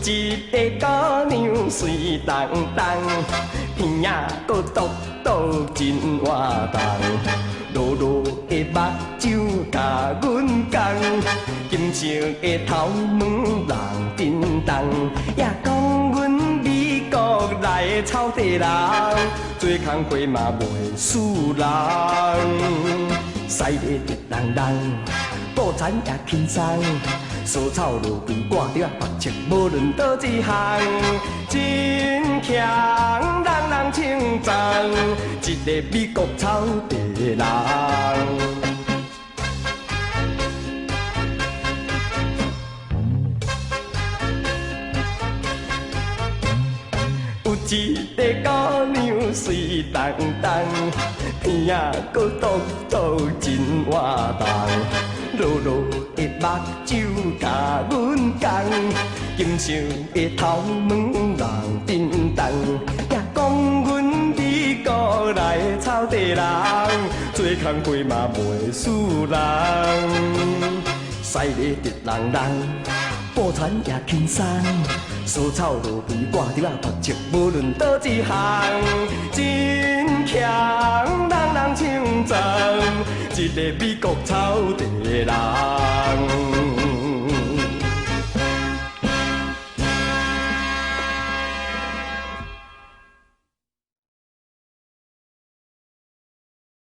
一个姑娘水当当，鼻仔搁嘟嘟真活动，落落的目睭甲阮讲，金色的头毛人叮当，也讲阮美国来的草地人，做工课嘛袂输人，西里直人人，布产也轻松。烧草落肥，挂着白切，无论倒一项，真强，人人称赞，一个美国草地人。有一个姑娘水当当，鼻仔搁嘟嘟真活动。落落的目睭甲阮讲，金色的头毛人叮当，也讲阮美国来的草地人，做工课嘛袂输人，西里直人人，布产也轻松，烧草落肥挂着白切，无论倒一项，真强，人人称赞。一个美国草地人。